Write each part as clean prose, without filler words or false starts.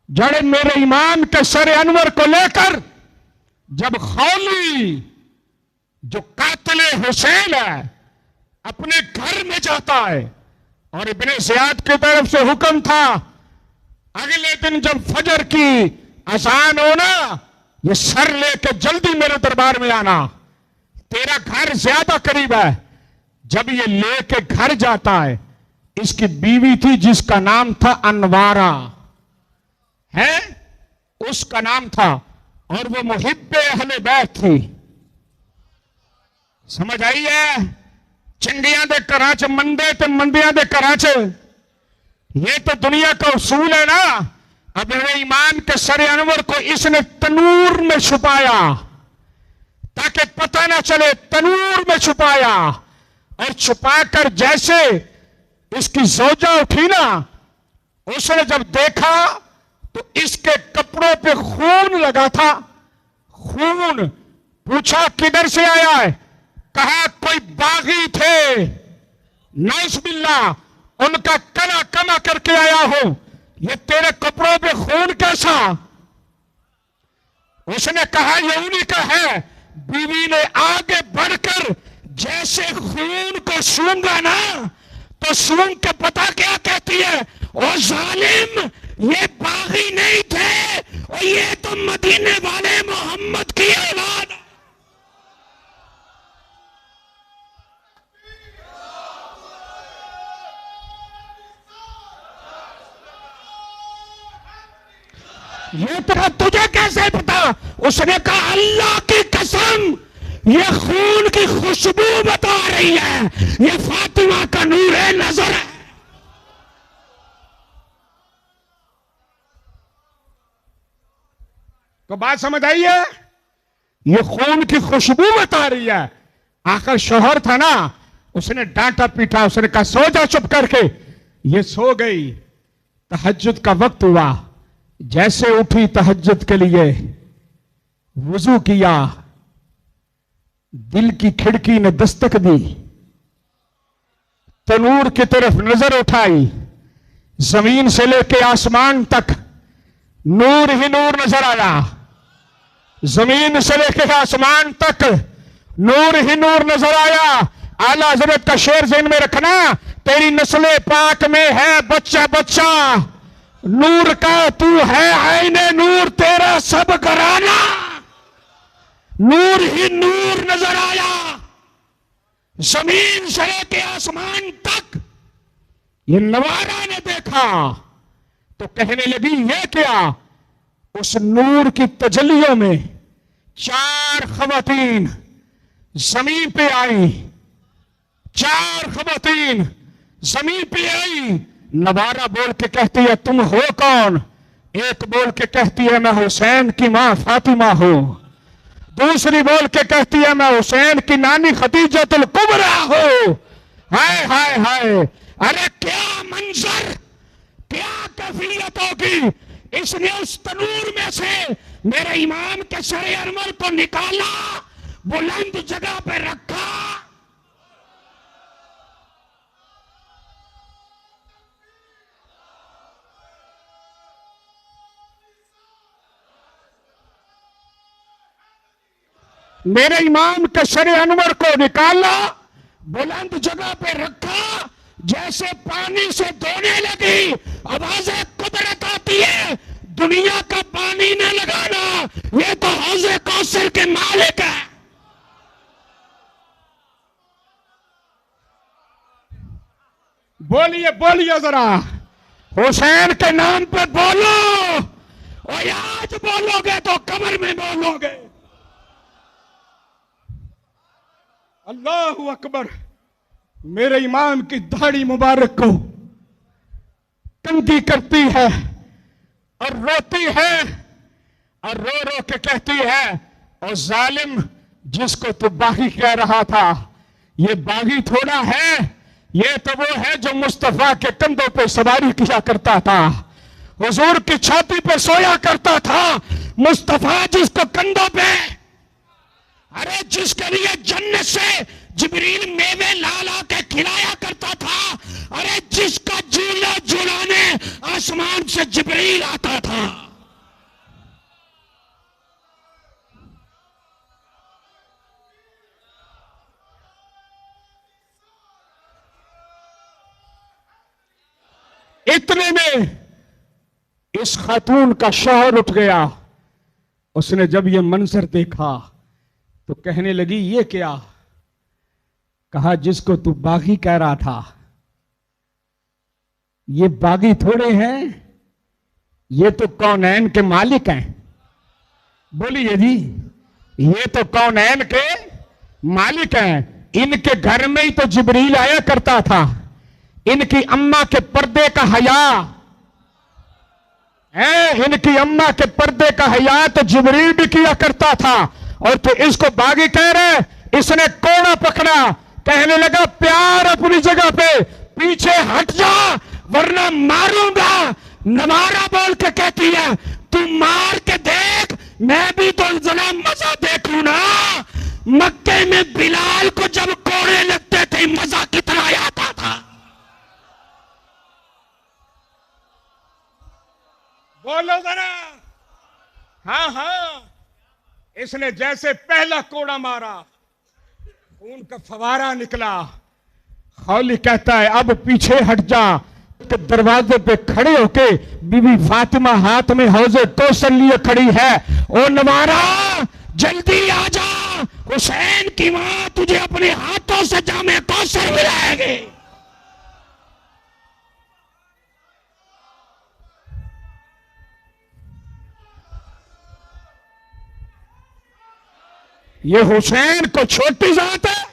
जड़े मेरे ईमान के सर अनवर को लेकर जब खौली जो कातिल हुसैन है अपने घर में जाता है और इब्ने ज़ियाद की तरफ से हुक्म था अगले दिन जब फजर की अजान हो ना ये सर लेके जल्दी मेरे दरबार में आना, तेरा घर ज्यादा करीब है। जब ये लेके घर जाता है, इसकी बीवी थी जिसका नाम था अनवारा है, उसका नाम था, और वो मुहिब्बे अहले बैत थी। समझ आई है? चंगियां दे कराच मंदे ते मंदियां दे कराच, ये तो दुनिया का उसूल है ना। अब ईमान के सर अनवर को इसने तनूर में छुपाया ताकि पता ना चले, तनूर में छुपाया, और छुपाकर जैसे इसकी जोजा उठी ना, उसने जब देखा तो इसके कपड़ों पे खून लगा था। खून पूछा किधर से आया है? कहा कोई बागी थे, नौज़बिल्लाह, उनका कला कमा करके आया हूं। ये तेरे कपड़ों पे खून कैसा? उसने कहा ये उन्हीं का है। बीवी ने आगे बढ़कर जैसे खून को सूंघा ना, तो सूंघ के पता क्या कहती है? ओ जालिम, ये बागी नहीं थे, और ये तो मदीने वाले मोहम्मद की औलाद। ये तरह तुझे कैसे पता? उसने कहा अल्लाह की कसम, ये खून की खुशबू बता रही है, ये फातिमा का नूर है, नजर है। तो बात समझ आई है? ये खून की खुशबू बता रही है। आखिर शोहर था ना, उसने डांटा पीटा, उसने कहा सो जा चुप करके। ये सो गई। तहज्जुद का वक्त हुआ, जैसे उठी तहज्जुद के लिए, वुजू किया, दिल की खिड़की ने दस्तक दी, तनूर की तरफ नजर उठाई, जमीन से लेके आसमान तक नूर ही नूर नजर आया। जमीन से लेके आसमान तक नूर ही नूर नजर आया। आला हजरत का शेर ज़हन में रखना, तेरी नस्ले पाक में है बच्चा बच्चा नूर का, तू है आईने नूर, तेरा सब घराना नूर ही नूर नजर आया। जमीन से लेके आसमान तक ये नवारा ने देखा तो कहने लगी ये क्या? उस नूर की तजल्लियों में 4 खवातीन जमीन पे आई, 4 खवातीन जमीन पे आई। नवारा बोल के कहती है तुम हो कौन? एक बोल के कहती है मैं हुसैन की मां फातिमा हूं। दूसरी बोल के कहती है मैं हुसैन की नानी खदीजतुल कुबरा हूं। हाय हाय हाय, अरे क्या मंजर, क्या कैफियत होगी। इसने उस तनूर में से मेरे इमाम के सरे अनवर को निकाला, बुलंद जगह पे रखा। मेरे इमाम के सरे अनवर को निकाला, बुलंद जगह पे रखा, जैसे पानी से धोने लगी आवाज़ें कुदरत आती है, दुनिया का पानी न लगाना, ये तो हौज़े कौसर के मालिक है। बोलिए बोलिए जरा, हुसैन के नाम पे बोलो, और आज बोलोगे तो कब्र में बोलोगे। अल्लाहु अकबर। मेरे इमाम की दाढ़ी मुबारक को कंघी करती है और रोती है, और रो रो के कहती है और जालिम, जिसको तू बागी कह रहा था, ये बागी थोड़ा है, ये तो वो है जो मुस्तफा के कंधों पे सवारी किया करता था, हुजूर की छाती पे सोया करता था। मुस्तफा जिसको कंधों पे, अरे जिसके लिए जन्नत से जिब्रील मेवे ला ला के खिलाया करता था, अरे जिसका झूला झूलाने आसमान से जिब्रील आता था। इतने में इस खातून का शौहर उठ गया। उसने जब ये मंजर देखा तो कहने लगी ये क्या? कहा जिसको तू बागी कह रहा था, ये बागी थोड़े हैं, ये तो कौनैन के मालिक हैं। बोलिए जी, ये तो कौनैन के मालिक हैं। इनके घर में ही तो जिब्रील आया करता था। इनकी अम्मा के पर्दे का हया है, इनकी अम्मा के पर्दे का हया तो जिब्रील भी किया करता था। और तो इसको बागी कह रहे। इसने कोड़ा पकड़ा, कहने लगा प्यार अपनी जगह पे, पीछे हट जा वरना मारूंगा। नवारा बोल के कहती है तू मार के देख, मैं भी तो जरा मजा देखूं ना। मक्के में बिलाल को जब कोड़े लगते थे मजा कितना आता था। बोलो जरा। हाँ हाँ, इसने जैसे पहला कोड़ा मारा, खून का फवारा निकला। खौली कहता है अब पीछे हट जा। तो दरवाजे पे खड़े होके बीबी फातिमा हाथ में हौजे कौसर लिए खड़ी है। ओ नवारा जल्दी आ जा, हुसैन की मां तुझे अपने हाथों से जामे कौसर मिलाएगी। ये हुसैन को छोटी जात है।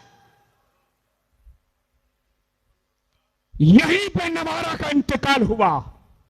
यहीं पे नवारा का इंतकाल हुआ।